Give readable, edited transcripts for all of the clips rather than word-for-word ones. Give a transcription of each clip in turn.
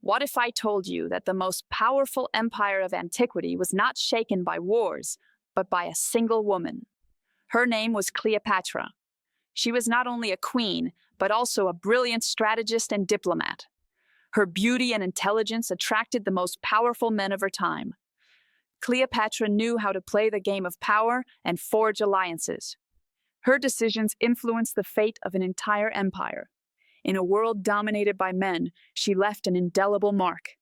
What if I told you that the most powerful empire of antiquity was not shaken by wars, but by a single woman? Her name was Cleopatra. She was not only a queen, but also a brilliant strategist and diplomat. Her beauty and intelligence attracted the most powerful men of her time. Cleopatra knew how to play the game of power and forge alliances. Her decisions influenced the fate of an entire empire. In a world dominated by men, she left an indelible mark.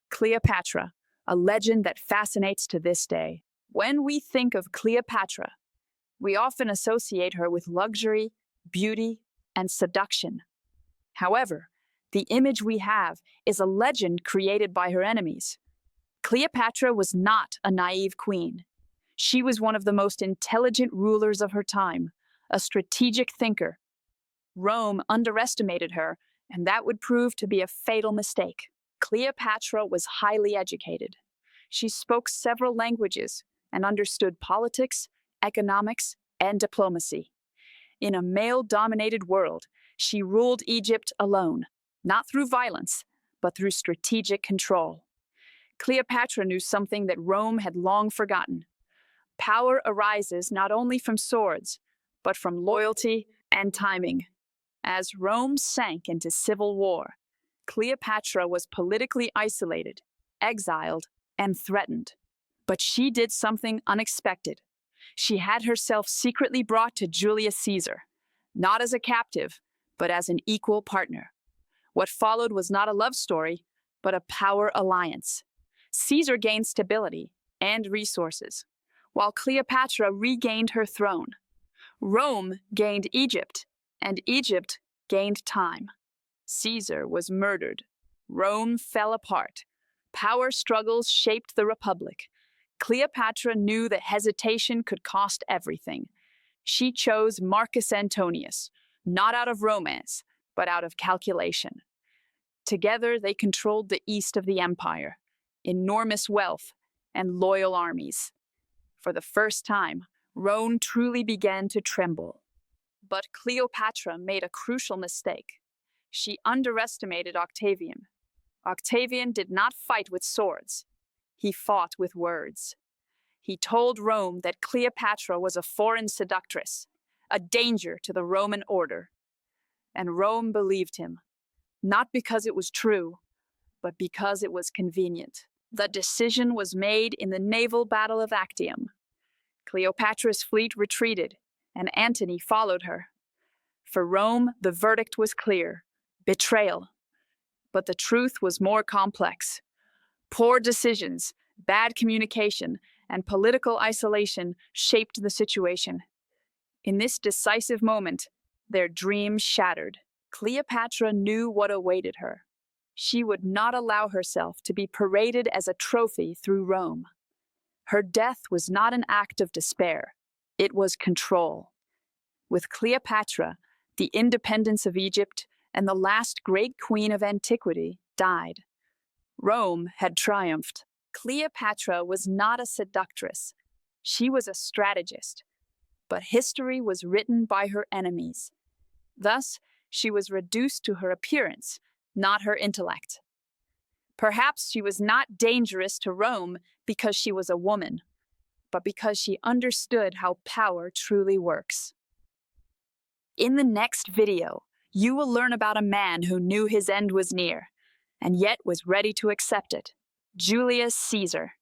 Cleopatra, a legend that fascinates to this day. When we think of Cleopatra, we often associate her with luxury, beauty, and seduction. However, the image we have is a legend created by her enemies. Cleopatra was not a naive queen. She was one of the most intelligent rulers of her time, a strategic thinker. Rome underestimated her, and that would prove to be a fatal mistake. Cleopatra was highly educated. She spoke several languages and understood politics, economics, and diplomacy. In a male-dominated world, she ruled Egypt alone, not through violence, but through strategic control. Cleopatra knew something that Rome had long forgotten. Power arises not only from swords, but from loyalty and timing. As Rome sank into civil war, Cleopatra was politically isolated, exiled, and threatened. But she did something unexpected. She had herself secretly brought to Julius Caesar, not as a captive, but as an equal partner. What followed was not a love story, but a power alliance. Caesar gained stability and resources, while Cleopatra regained her throne. Rome gained Egypt, and Egypt gained time. Caesar was murdered. Rome fell apart. Power struggles shaped the Republic. Cleopatra knew that hesitation could cost everything. She chose Marcus Antonius, not out of romance, but out of calculation. Together, they controlled the east of the empire, enormous wealth, and loyal armies. For the first time, Rome truly began to tremble. But Cleopatra made a crucial mistake. She underestimated Octavian. Octavian did not fight with swords. He fought with words. He told Rome that Cleopatra was a foreign seductress, a danger to the Roman order. And Rome believed him, not because it was true, but because it was convenient. The decision was made in the naval Battle of Actium. Cleopatra's fleet retreated, and Antony followed her. For Rome, the verdict was clear: betrayal. But the truth was more complex. Poor decisions, bad communication, and political isolation shaped the situation. In this decisive moment, their dreams shattered. Cleopatra knew what awaited her. She would not allow herself to be paraded as a trophy through Rome. Her death was not an act of despair. It was control. With Cleopatra, the independence of Egypt and the last great queen of antiquity died. Rome had triumphed. Cleopatra was not a seductress. She was a strategist. But history was written by her enemies. Thus, she was reduced to her appearance, not her intellect. Perhaps she was not dangerous to Rome because she was a woman, but because she understood how power truly works. In the next video, you will learn about a man who knew his end was near, and yet was ready to accept it: Julius Caesar.